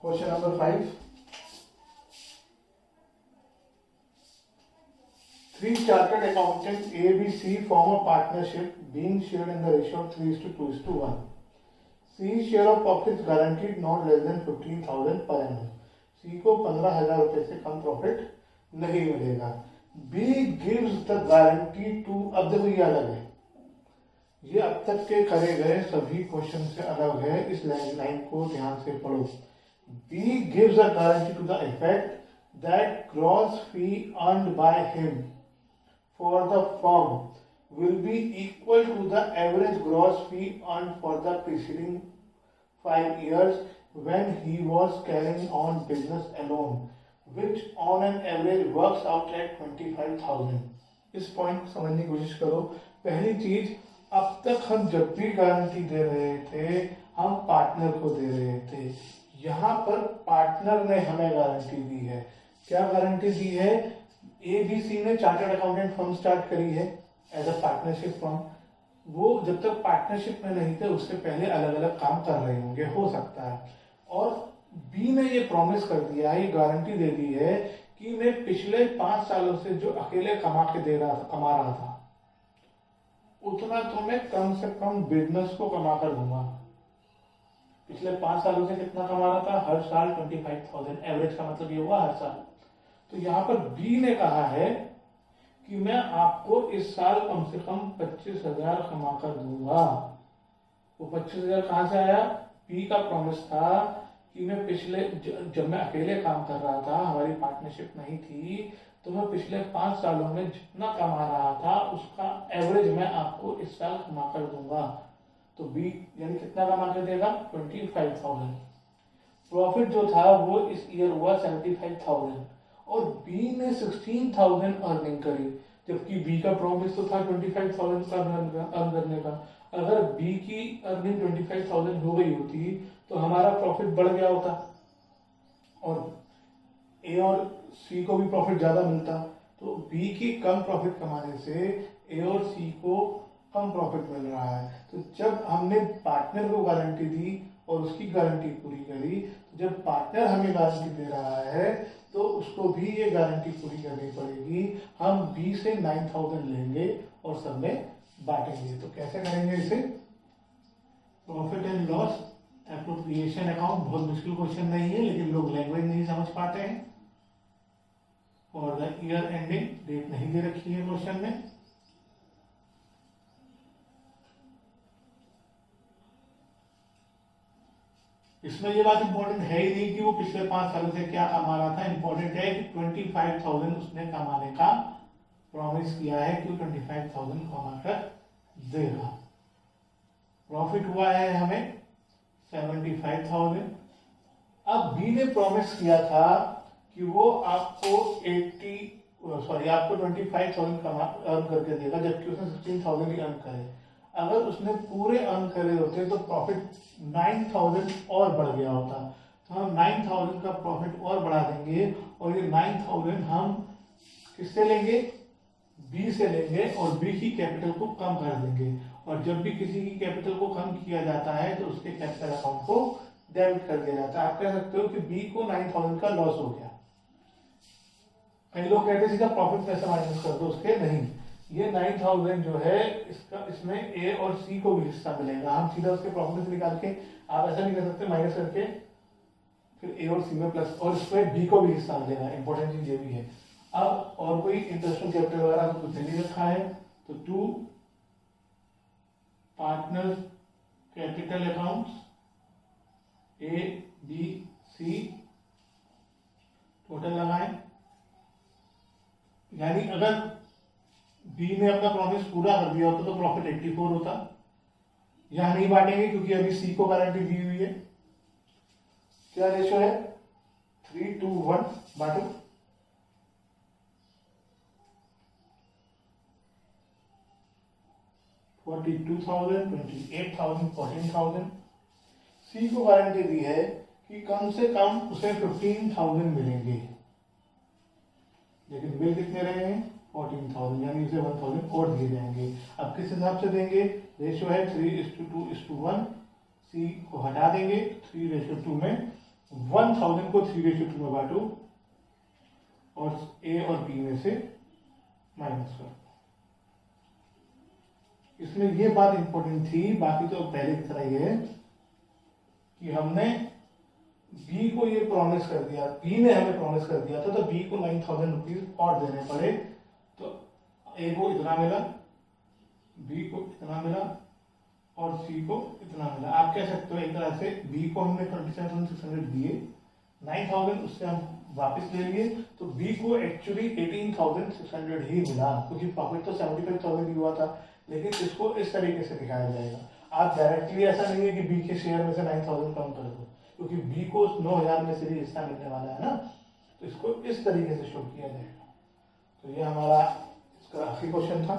Question number 5. Three chartered accountants A, B, C form a partnership being shared in the ratio of 3:2:1. C's share of profits guaranteed not less than 15,000 per annum. C को 15,000 रुपए से कम profit नहीं मिलेगा. B gives the guarantee to, अब देखो ये अलग है, ये अब तक के करे गए सभी क्वेश्चन से अलग है, इस लाइन को ध्यान से पढ़ो. B gives a guarantee to the effect that gross fee earned by him for the firm will be equal to the average gross fee earned for the preceding 5 years when he was carrying on business alone, which on an average works out at 25,000. इस point को समझने की कोशिश करो. पहली चीज, अब तक हम जब भी गारंटी दे रहे थे हम पार्टनर को दे रहे थे. यहाँ पर पार्टनर ने हमें गारंटी दी है. क्या गारंटी दी है? एबीसी ने चार्टर्ड अकाउंटेंट फर्म स्टार्ट करी है एज अ पार्टनरशिप फर्म. वो जब तक पार्टनरशिप में नहीं थे उससे पहले अलग अलग काम कर रहे होंगे, हो सकता है. और बी ने ये प्रॉमिस कर दिया है, ये गारंटी दे दी है कि मैं पिछले 5 सालों से जो अकेले कमा रहा था उतना तो मैं कम से कम बिजनेस को कमा कर दूंगा. पिछले 5 सालों से कितना कमा रहा था? हर साल 25,000. एवरेज का मतलब ये हुआ हर साल. तो यहाँ पर बी ने कहा है कि मैं आपको इस साल कम से कम 25,000 कमा कर दूंगा. वो 25,000 कहाँ से आया? बी का प्रॉमिस था कि मैं पिछले, जब मैं अकेले काम कर रहा था, हमारी पार्टनरशिप नहीं थी, तो मैं पिछले 5 सालों में जितना कमा रहा था उसका एवरेज मैं आपको इस साल कमा कर दूंगा. तो बी यानी कितना कमा कर देगा? 25,000. प्रॉफिट जो था वो इस ईयर हुआ 75,000 और बी ने 16,000 अर्निंग करी, जबकि बी का प्रॉमिस तो था 25,000 का अर्न करने का. अगर बी की अर्निंग 25,000 हो गई होती तो हमारा प्रॉफिट बढ़ गया होता और ए और सी को भी प्रॉफिट ज्यादा मिलता. तो बी की कम प्रॉफिट कमाने से ए और सी को कम प्रॉफिट मिल रहा है. तो जब हमने पार्टनर को गारंटी दी और उसकी गारंटी पूरी करी, तो जब पार्टनर हमें गारंटी दे रहा है तो उसको भी ये गारंटी पूरी करनी पड़ेगी. हम बी से 9,000 लेंगे और सब में बांटेंगे. तो कैसे करेंगे इसे? Profit and loss appropriation account. बहुत मुश्किल क्वेश्चन नहीं है, लेकिन लोग लैंग्वेज नहीं समझ पाते हैं. और द ईयर एंडिंग डेट नहीं दे रखी है क्वेश्चन में. इसमें ये बात इंपॉर्टेंट है ही नहीं कि वो पिछले 5 सालों से क्या कमा रहा था. इंपॉर्टेंट है कि 25,000 उसने कमाने का प्रॉमिस किया है कि 25,000 कमा कर देगा. प्रॉफिट हुआ है हमें 75,000. अब बी ने प्रॉमिस किया था कि वो आपको 25,000 अर्न करके देगा, जबकि उसने 16,000 ही अर्न करे. अगर उसने पूरे अर्न करे होते तो प्रॉफिट 9,000 और बढ़ गया होता. तो हम 9,000 का प्रॉफिट और बढ़ा देंगे और ये 9,000 हम किससे लेंगे? बी से लेंगे और बी की कैपिटल को कम कर देंगे. और जब भी किसी की कैपिटल को कम किया जाता है तो उसके कैपिटल अकाउंट को डेबिट कर दिया जाता है. आप कह सकते हो कि बी को 9,000 का लॉस हो गया. कई लोग कहते हैं सीधा प्रॉफिट में से माइनस कर दो उसके. नहीं, ये 9,000 जो है इसमें ए और सी को भी हिस्सा मिलेगा. हम सीधा उसके प्रॉफिट से निकाल के, आप ऐसा नहीं कर सकते माइनस करके फिर ए और सी में प्लस, और इसमें बी को भी हिस्सा मिलेगा. इंपॉर्टेंट चीज ये भी है. अब और कोई इंटरेस्ट कैपिटल वगैरह तो कुछ नहीं रखा है. तो 2 partner capital accounts A B C total लगाएं. यानी अगर बी ने अपना प्रॉमिस पूरा कर दिया होता तो प्रॉफिट 84 होता. यहां नहीं बांटेंगे क्योंकि अभी सी को गारंटी दी हुई है. क्या रेशो है? 3:1. बांटो. 42,000, 28,000, 14,000. सी को गारंटी दी है कि कम से कम उसे 15,000 मिलेंगे, लेकिन बिल कितने रहे हैं? 14,000. यानी उसे 1,000 और दिए जाएंगे. अब किस हिसाब से देंगे? रेशियो है 3:2:1. सी को हटा देंगे, 3:2 में 1000 को 3/2 में बांटो और ए और बी में से माइनस करो। इसमें ये बात इंपॉर्टेंट थी, बाकी तो पहले की तरह ये है कि हमने बी को ये प्रॉमिस कर दिया, बी ने हमें प्रॉमिस कर दिया था, तो बी को 9000 रुपीज और देने पड़े। तो ए को इतना मिला, बी को इतना मिला और सी को इतना मिला। आप कह सकते हो एक तरह से बी को हमने 27,600 दिए, 9000 उससे हम वापस ले लिए, तो बी को एक्चुअली 18,600 ही मिला, क्योंकि प्रॉफिट तो 75,000 ही हुआ था। लेकिन इसको इस तरीके से दिखाया जाएगा, आप डायरेक्टली ऐसा नहीं है कि बी के शेयर में से 9000 कम कर दो, क्योंकि बी को 9000 में से भी हिस्सा मिलने वाला है ना, तो इसको इस तरीके से शो किया जाएगा। तो ये हमारा इसका आखिरी क्वेश्चन था।